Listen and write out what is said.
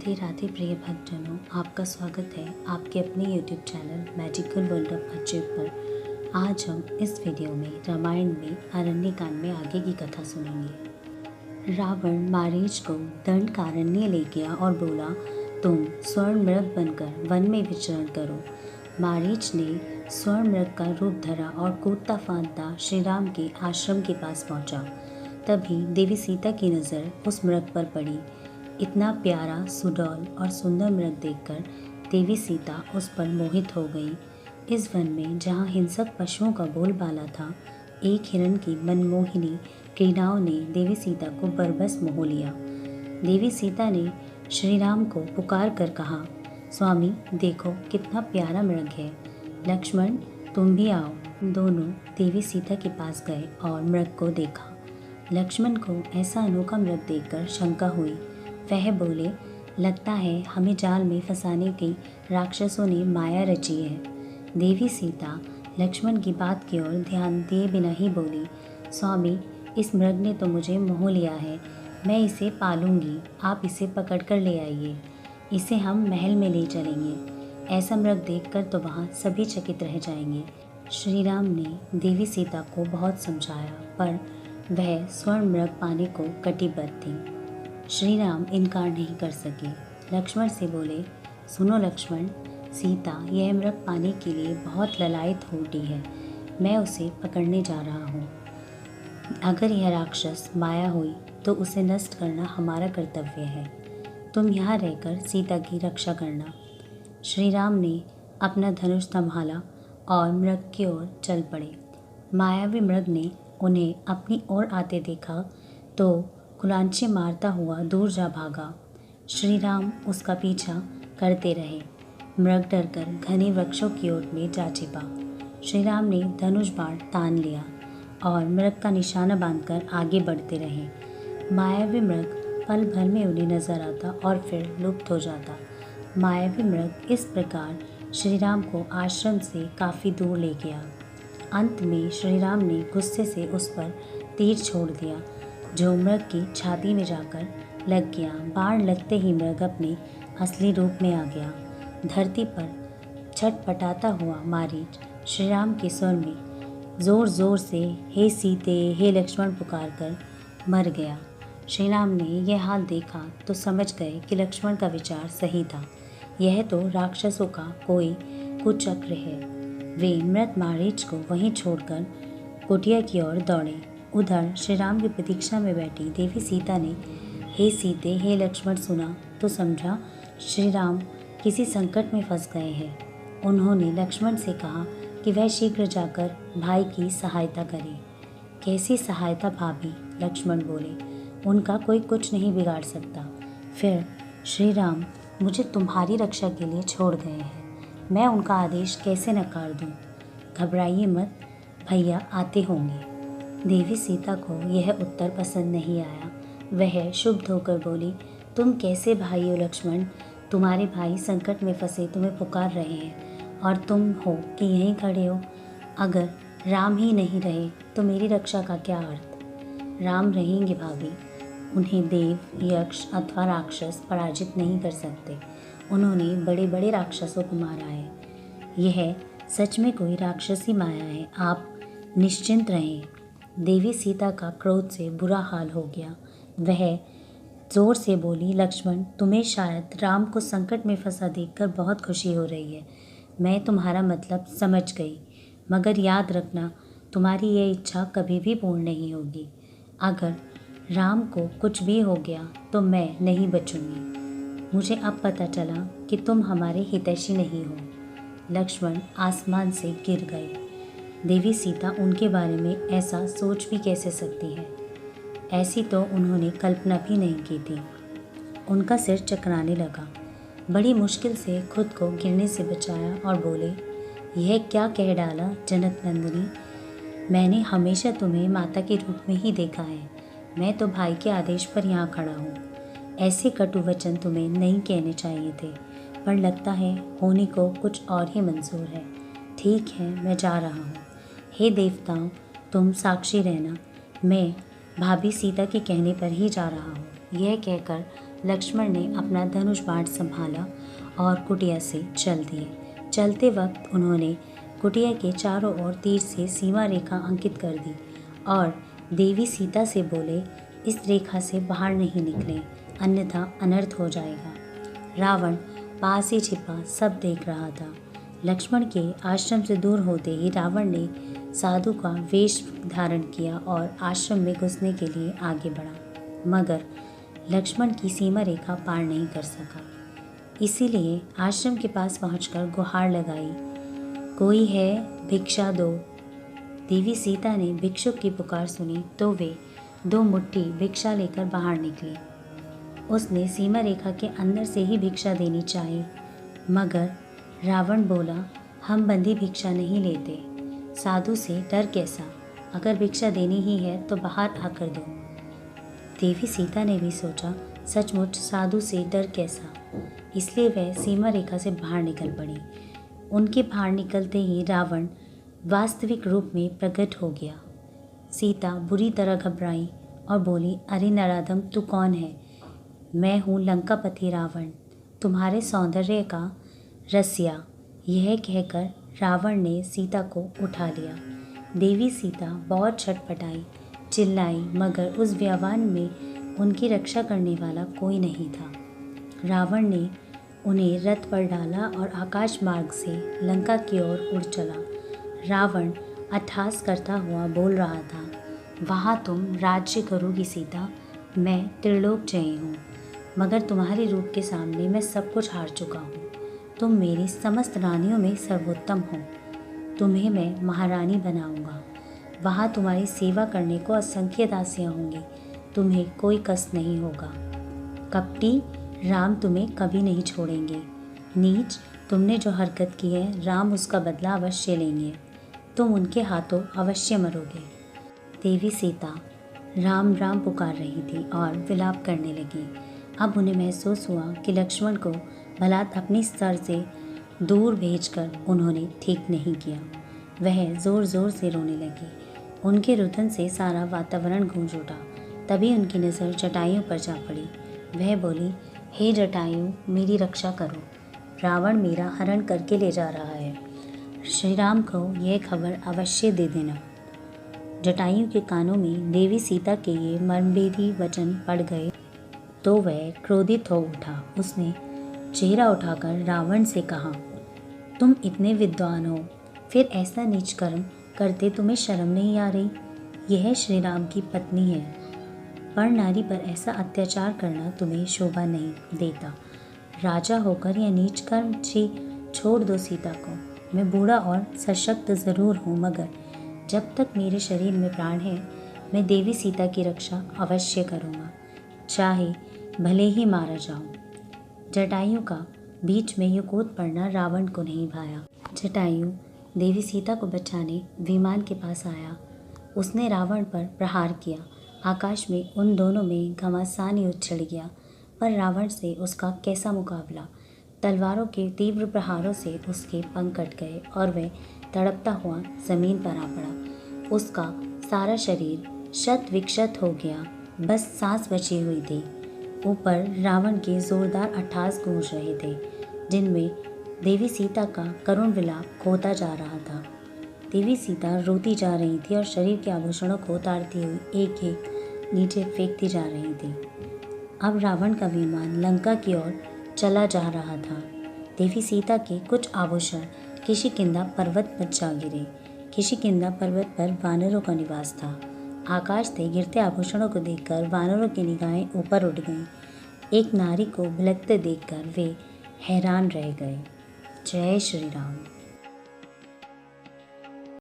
राधे राधे प्रिय भक्तजनों, आपका स्वागत है आपके अपने YouTube channel magical world of Achyut पर। आज हम इस वीडियो में रामायण में अरण्यकांड में आगे की कथा सुनेंगे। रावण मारीच को दंडकारण्य ले गया और बोला, तुम स्वर्ण मृग बनकर वन में विचरण करो। मारीच ने स्वर्ण मृग का रूप धरा और कूदता फांदता श्री राम के आश्रम के पास पहुंचा। तभी देवी सीता की नज़र उस मृग पर पड़ी। इतना प्यारा, सुडौल और सुंदर मृग देखकर देवी सीता उस पर मोहित हो गई। इस वन में जहाँ हिंसक पशुओं का बोलबाला था, एक हिरण की मनमोहिनी क्रीड़ाओं ने देवी सीता को बरबस मोह लिया। देवी सीता ने श्री राम को पुकार कर कहा, स्वामी देखो कितना प्यारा मृग है। लक्ष्मण तुम भी आओ। दोनों देवी सीता के पास गए और मृग को देखा। लक्ष्मण को ऐसा अनोखा मृग देखकर शंका हुई। वह बोले, लगता है हमें जाल में फंसाने की राक्षसों ने माया रची है। देवी सीता लक्ष्मण की बात की ओर ध्यान दिए बिना ही बोली, स्वामी इस मृग ने तो मुझे मोह लिया है, मैं इसे पालूंगी, आप इसे पकड़ कर ले आइए, इसे हम महल में ले चलेंगे। ऐसा मृग देखकर तो वहाँ सभी चकित रह जाएंगे। श्री राम ने देवी सीता को बहुत समझाया, पर वह स्वर्ण मृग पाने को कटिबद्ध थी। श्री राम इनकार नहीं कर सके। लक्ष्मण से बोले, सुनो लक्ष्मण, सीता यह मृग पाने के लिए बहुत ललायत हो उठी है, मैं उसे पकड़ने जा रहा हूँ। अगर यह राक्षस माया हुई तो उसे नष्ट करना हमारा कर्तव्य है। तुम यहाँ रहकर सीता की रक्षा करना। श्री राम ने अपना धनुष संभाला और मृग की ओर चल पड़े। मायावी मृग ने उन्हें अपनी ओर आते देखा तो कुलांचे मारता हुआ दूर जा भागा। श्री राम उसका पीछा करते रहे। मृग डरकर घने वृक्षों की ओर में जा छिपा। श्री राम ने धनुष बाण तान लिया और मृग का निशाना बांधकर आगे बढ़ते रहे। मायावी मृग पल भर में उन्हें नजर आता और फिर लुप्त हो जाता। मायावी मृग इस प्रकार श्री राम को आश्रम से काफ़ी दूर ले गया। अंत में श्री राम ने गुस्से से उस पर तीर छोड़ दिया, जो मृग की छाती में जाकर लग गया। बाण लगते ही मृग अपने असली रूप में आ गया। धरती पर छटपटाता हुआ मारीच श्री राम के स्वर में जोर जोर से हे सीते, हे लक्ष्मण पुकार कर मर गया। श्री राम ने यह हाल देखा तो समझ गए कि लक्ष्मण का विचार सही था। यह तो राक्षसों का कोई कुचक्र है। वे मृत मारीच को वहीं छोड़कर कुटिया की ओर दौड़े। उधर श्री राम की प्रतीक्षा में बैठी देवी सीता ने हे सीते, हे लक्ष्मण सुना तो समझा श्री राम किसी संकट में फंस गए हैं। उन्होंने लक्ष्मण से कहा कि वह शीघ्र जाकर भाई की सहायता करे। कैसी सहायता भाभी? लक्ष्मण बोले, उनका कोई कुछ नहीं बिगाड़ सकता। फिर श्री राम मुझे तुम्हारी रक्षा के लिए छोड़ गए हैं, मैं उनका आदेश कैसे नकार दूं? घबराइए मत, भैया आते होंगे। देवी सीता को यह उत्तर पसंद नहीं आया। वह क्षुब्ध होकर बोली, तुम कैसे भाई हो लक्ष्मण? तुम्हारे भाई संकट में फंसे तुम्हें पुकार रहे हैं और तुम हो कि यहीं खड़े हो। अगर राम ही नहीं रहे तो मेरी रक्षा का क्या अर्थ? राम रहेंगे भाभी, उन्हें देव, यक्ष अथवा राक्षस पराजित नहीं कर सकते। उन्होंने बड़े बड़े राक्षसों को मारा है। यह सच में कोई राक्षसी माया है, आप निश्चिंत रहें। देवी सीता का क्रोध से बुरा हाल हो गया। वह जोर से बोली, लक्ष्मण तुम्हें शायद राम को संकट में फंसा देखकर बहुत खुशी हो रही है। मैं तुम्हारा मतलब समझ गई, मगर याद रखना तुम्हारी यह इच्छा कभी भी पूर्ण नहीं होगी। अगर राम को कुछ भी हो गया तो मैं नहीं बचूंगी। मुझे अब पता चला कि तुम हमारे हितैषी नहीं हो। लक्ष्मण आसमान से गिर गए। देवी सीता उनके बारे में ऐसा सोच भी कैसे सकती है? ऐसी तो उन्होंने कल्पना भी नहीं की थी। उनका सिर चकराने लगा। बड़ी मुश्किल से खुद को गिरने से बचाया और बोले, यह क्या कह डाला जनक नंदिनी? मैंने हमेशा तुम्हें माता के रूप में ही देखा है। मैं तो भाई के आदेश पर यहाँ खड़ा हूँ। ऐसे कटु वचन तुम्हें नहीं कहने चाहिए थे, पर लगता है होने को कुछ और ही मंजूर है। ठीक है, मैं जा रहा हूँ। हे देवताओं, तुम साक्षी रहना, मैं भाभी सीता के कहने पर ही जा रहा हूँ। यह कहकर लक्ष्मण ने अपना धनुष बाण संभाला और कुटिया से चल दिए। चलते वक्त उन्होंने कुटिया के चारों ओर तीर से सीमा रेखा अंकित कर दी और देवी सीता से बोले, इस रेखा से बाहर नहीं निकले, अन्यथा अनर्थ हो जाएगा। रावण पास ही छिपा सब देख रहा था। लक्ष्मण के आश्रम से दूर होते ही रावण ने साधु का वेश धारण किया और आश्रम में घुसने के लिए आगे बढ़ा, मगर लक्ष्मण की सीमा रेखा पार नहीं कर सका। इसीलिए आश्रम के पास पहुंचकर गुहार लगाई, कोई है भिक्षा दो। देवी सीता ने भिक्षुक की पुकार सुनी तो वे 2 मुट्ठी भिक्षा लेकर बाहर निकली। उसने सीमा रेखा के अंदर से ही भिक्षा देनी चाहिए, मगर रावण बोला, हम बंदी भिक्षा नहीं लेते, साधु से डर कैसा, अगर भिक्षा देनी ही है तो बाहर आकर दो। देवी सीता ने भी सोचा, सचमुच साधु से डर कैसा, इसलिए वह सीमा रेखा से बाहर निकल पड़ी। उनके बाहर निकलते ही रावण वास्तविक रूप में प्रकट हो गया। सीता बुरी तरह घबराई और बोली, अरे नराधम, तू कौन है? मैं हूँ लंकापति रावण, तुम्हारे सौंदर्य का रसिया। यह कहकर रावण ने सीता को उठा लिया। देवी सीता बहुत छटपटाई, चिल्लाई, मगर उस व्यवहार में उनकी रक्षा करने वाला कोई नहीं था। रावण ने उन्हें रथ पर डाला और आकाश मार्ग से लंका की ओर उड़ चला। रावण अट्टहास करता हुआ बोल रहा था, वहाँ तुम राज्य करोगी सीता, मैं त्रिलोक जयी हूँ, मगर तुम्हारे रूप के सामने मैं सब कुछ हार चुका हूँ। तुम मेरी समस्त रानियों में सर्वोत्तम हो, तुम्हें मैं महारानी बनाऊंगा। वहाँ तुम्हारी सेवा करने को असंख्य दासियाँ होंगी, तुम्हें कोई कष्ट नहीं होगा। कपटी राम तुम्हें कभी नहीं छोड़ेंगे। नीच, तुमने जो हरकत की है, राम उसका बदला अवश्य लेंगे, तुम उनके हाथों अवश्य मरोगे। देवी सीता राम राम पुकार रही थी और विलाप करने लगी। अब उन्हें महसूस हुआ कि लक्ष्मण को बलात् अपनी स्तर से दूर भेजकर उन्होंने ठीक नहीं किया। वह ज़ोर ज़ोर से रोने लगी। उनके रुदन से सारा वातावरण गूंज उठा। तभी उनकी नज़र जटायु पर जा पड़ी। वह बोली, हे जटायु, मेरी रक्षा करो, रावण मेरा हरण करके ले जा रहा है। श्री राम को यह खबर अवश्य दे देना। जटायु के कानों में देवी सीता के ये मर्मभेदी वचन पड़ गए तो वह क्रोधित हो उठा। उसने चेहरा उठाकर रावण से कहा, तुम इतने विद्वान हो, फिर ऐसा नीच कर्म करते तुम्हें शर्म नहीं आ रही? यह श्री राम की पत्नी है, पर नारी पर ऐसा अत्याचार करना तुम्हें शोभा नहीं देता। राजा होकर यह नीच कर्म छोड़ दो सीता को। मैं बूढ़ा और सशक्त ज़रूर हूँ, मगर जब तक मेरे शरीर में प्राण है, मैं देवी सीता की रक्षा अवश्य करूँगा, चाहे भले ही मारा जाऊँ। जटायु का बीच में ये कूद पड़ना रावण को नहीं भाया। जटायु देवी सीता को बचाने विमान के पास आया। उसने रावण पर प्रहार किया। आकाश में उन दोनों में घमासान युद्ध छिड़ गया, पर रावण से उसका कैसा मुकाबला। तलवारों के तीव्र प्रहारों से उसके पंख कट गए और वह तड़पता हुआ जमीन पर आ पड़ा। उसका सारा शरीर शत विक्षत हो गया, बस सांस बची हुई थी। ऊपर रावण के जोरदार अट्टहास गूंज रहे थे, जिनमें देवी सीता का करुण विलाप होता जा रहा था। देवी सीता रोती जा रही थी और शरीर के आभूषणों को उतारती हुई एक एक नीचे फेंकती जा रही थी। अब रावण का विमान लंका की ओर चला जा रहा था। देवी सीता के कुछ आभूषण किष्किंधा पर्वत पर जा गिरे। किष्किंधा पर्वत पर वानरों का निवास था। आकाश से गिरते आभूषणों को देखकर वानरों की निगाहें ऊपर उठ गईं। एक नारी को भिलकते देखकर वे हैरान रह गए। जय श्री राम।